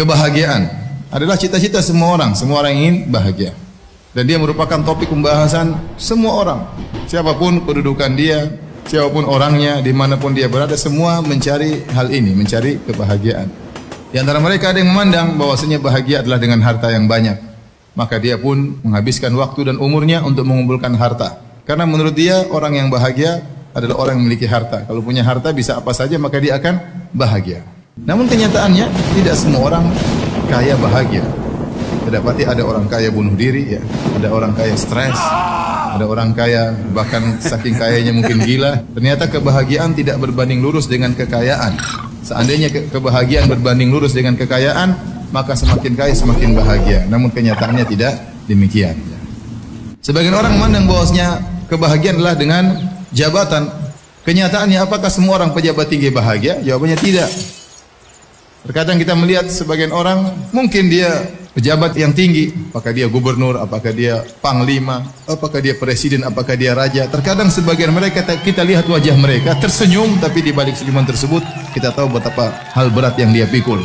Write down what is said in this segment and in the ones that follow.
Kebahagiaan adalah cita-cita semua orang. Semua orang ingin bahagia. Dan dia merupakan topik pembahasan semua orang. Siapapun kedudukan dia, siapapun orangnya, dimanapun dia berada, semua mencari hal ini, mencari kebahagiaan. Di antara mereka ada yang memandang bahwasanya bahagia adalah dengan harta yang banyak. Maka dia pun menghabiskan waktu dan umurnya untuk mengumpulkan harta. Karena menurut dia orang yang bahagia adalah orang yang memiliki harta. Kalau punya harta bisa apa saja maka dia akan bahagia. Namun kenyataannya tidak semua orang kaya bahagia. Terdapati ada orang kaya bunuh diri, ya. Ada orang kaya stres, ada orang kaya bahkan saking kayanya mungkin gila. Ternyata kebahagiaan tidak berbanding lurus dengan kekayaan. Seandainya kebahagiaan berbanding lurus dengan kekayaan, maka semakin kaya semakin bahagia. Namun kenyataannya tidak demikian. Sebagian orang memandang bahwasanya kebahagiaan adalah dengan jabatan. Kenyataannya apakah semua orang pejabat tinggi bahagia? Jawabannya tidak. Terkadang kita melihat sebagian orang mungkin dia pejabat yang tinggi, apakah dia gubernur, apakah dia panglima, apakah dia presiden, apakah dia raja. Terkadang sebagian mereka kita lihat wajah mereka tersenyum, tapi di balik senyuman tersebut kita tahu betapa hal berat yang dia pikul.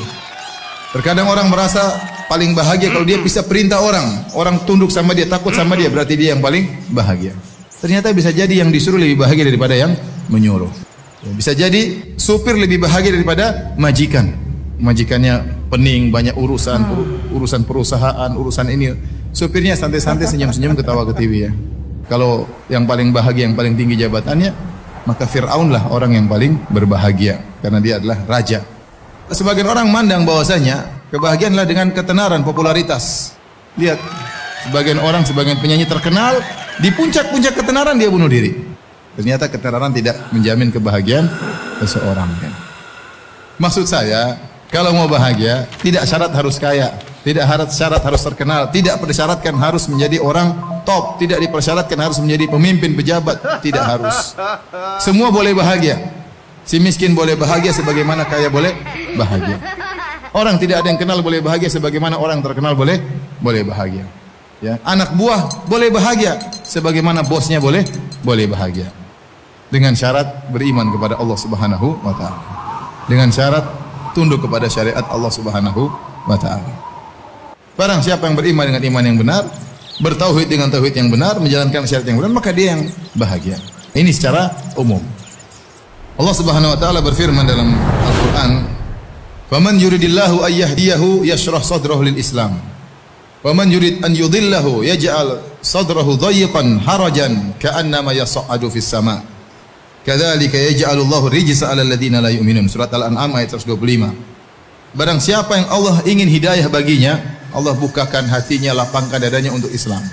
Terkadang orang merasa paling bahagia kalau dia bisa perintah orang, orang tunduk sama dia, takut sama dia, berarti dia yang paling bahagia. Ternyata bisa jadi yang disuruh lebih bahagia daripada yang menyuruh. Bisa jadi supir lebih bahagia daripada majikan. Majikannya pening, banyak urusan, urusan perusahaan, urusan ini. Supirnya santai-santai, senyum-senyum, ketawa ke TV, ya. Kalau yang paling bahagia, yang paling tinggi jabatannya, maka Fir'aun lah orang yang paling berbahagia karena dia adalah raja. Sebagian orang mandang bahwasanya kebahagiaan adalah dengan ketenaran, popularitas. Lihat, sebagian orang, sebagian penyanyi terkenal, di puncak-puncak ketenaran dia bunuh diri. Ternyata ketenaran tidak menjamin kebahagiaan seseorang, ya. Maksud saya, kalau mau bahagia, tidak syarat harus kaya, tidak syarat harus terkenal, tidak persyaratkan harus menjadi orang top, tidak dipersyaratkan harus menjadi pemimpin, pejabat, tidak harus. Semua boleh bahagia. Si miskin boleh bahagia sebagaimana kaya boleh bahagia. Orang tidak ada yang kenal boleh bahagia sebagaimana orang terkenal boleh bahagia. Ya, anak buah boleh bahagia sebagaimana bosnya boleh bahagia. Dengan syarat beriman kepada Allah Subhanahu wa taala. Dengan syarat tunduk kepada syariat Allah Subhanahu wa taala. Barang siapa yang beriman dengan iman yang benar, bertauhid dengan tauhid yang benar, menjalankan syariat yang benar, maka dia yang bahagia. Ini secara umum. Allah Subhanahu wa taala berfirman dalam Al-Qur'an, "Faman yuridillahu ayyahdiyahu yashrah sadrahu lil Islam. Wa man yurid an yudhillahu yaj'al sadrahu dhayiqan harajan ka'annama yas'adu fis sama'. Kadzalika yaj'alullahu rijsa 'alal ladzina la yu'minun." Surat Al-An'am ayat 125. Barang siapa yang Allah ingin hidayah baginya, Allah bukakan hatinya, lapangkan dadanya untuk Islam.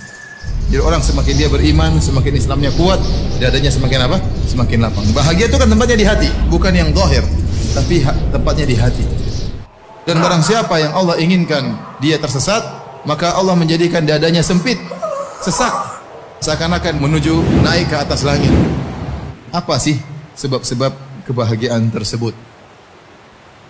Jadi orang semakin dia beriman, semakin Islamnya kuat, dadanya semakin apa? Semakin lapang. Bahagia itu kan tempatnya di hati, bukan yang zahir, tapi tempatnya di hati. Dan barang siapa yang Allah inginkan dia tersesat, maka Allah menjadikan dadanya sempit, sesak, seakan-akan menuju naik ke atas langit. Apa sih sebab-sebab kebahagiaan tersebut?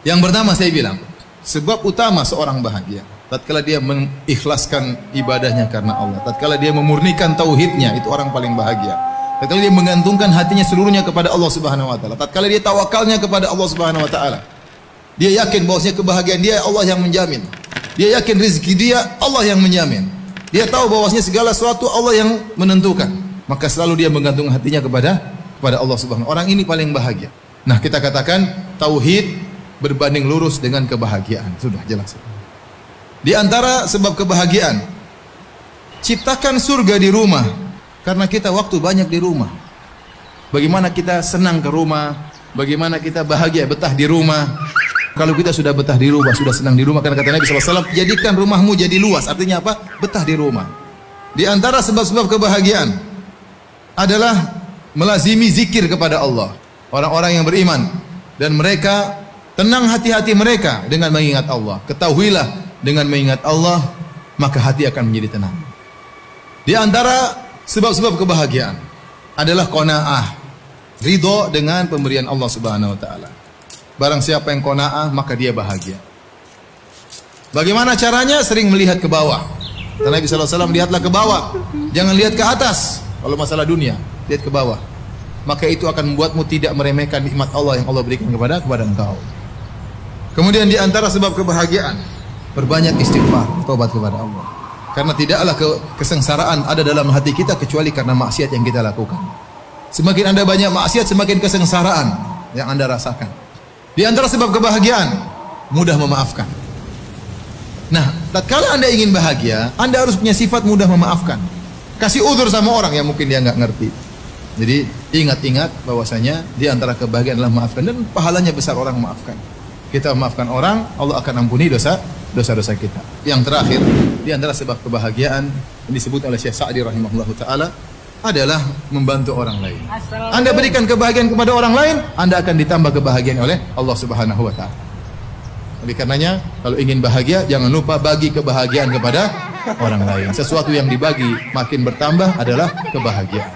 Yang pertama saya bilang, sebab utama seorang bahagia tatkala dia mengikhlaskan ibadahnya karena Allah, tatkala dia memurnikan tauhidnya, itu orang paling bahagia. Tatkala dia menggantungkan hatinya seluruhnya kepada Allah Subhanahu wa taala, tatkala dia tawakalnya kepada Allah Subhanahu wa taala. Dia yakin bahwasanya kebahagiaan dia Allah yang menjamin. Dia yakin rezeki dia Allah yang menjamin. Dia tahu bahwasanya segala sesuatu Allah yang menentukan. Maka selalu dia menggantung hatinya kepada Allah Subhanahu. Orang ini paling bahagia. Nah, kita katakan tauhid berbanding lurus dengan kebahagiaan. Sudah jelas. Di antara sebab kebahagiaan, ciptakan surga di rumah. Karena kita waktu banyak di rumah. Bagaimana kita senang ke rumah, bagaimana kita bahagia betah di rumah. Kalau kita sudah betah di rumah, sudah senang di rumah, karena kata Nabi SAW, jadikan rumahmu jadi luas. Artinya apa? Betah di rumah. Di antara sebab-sebab kebahagiaan adalah melazimi zikir kepada Allah. Orang-orang yang beriman dan mereka tenang hati-hati mereka dengan mengingat Allah. Ketahuilah, dengan mengingat Allah maka hati akan menjadi tenang. Di antara sebab-sebab kebahagiaan adalah qanaah, ridho dengan pemberian Allah Subhanahu wa taala. Barang siapa yang qanaah maka dia bahagia. Bagaimana caranya? Sering melihat ke bawah. Nabi sallallahu alaihi wasallam, lihatlah ke bawah, jangan lihat ke atas. Kalau masalah dunia, lihat ke bawah. Maka itu akan membuatmu tidak meremehkan nikmat Allah yang Allah berikan kepada engkau. Kemudian di antara sebab kebahagiaan Berbanyak istighfar, tobat kepada Allah. Karena tidaklah kesengsaraan ada dalam hati kita kecuali karena maksiat yang kita lakukan. Semakin Anda banyak maksiat, semakin kesengsaraan yang Anda rasakan. Di antara sebab kebahagiaan, mudah memaafkan. Nah, tatkala Anda ingin bahagia, Anda harus punya sifat mudah memaafkan. Kasih uzur sama orang yang mungkin dia nggak ngerti. Jadi ingat-ingat bahwasanya di antara kebahagiaan adalah memaafkan, dan pahalanya besar orang memaafkan. Kita memaafkan orang, Allah akan ampuni dosa-dosa kita. Yang terakhir, di antara sebab kebahagiaan yang disebut oleh Syekh Sa'di rahimahullahu taala adalah membantu orang lain. Anda berikan kebahagiaan kepada orang lain, Anda akan ditambah kebahagiaan oleh Allah Subhanahu wa taala. Oleh karenanya, kalau ingin bahagia, jangan lupa bagi kebahagiaan kepada orang lain. Sesuatu yang dibagi makin bertambah adalah kebahagiaan.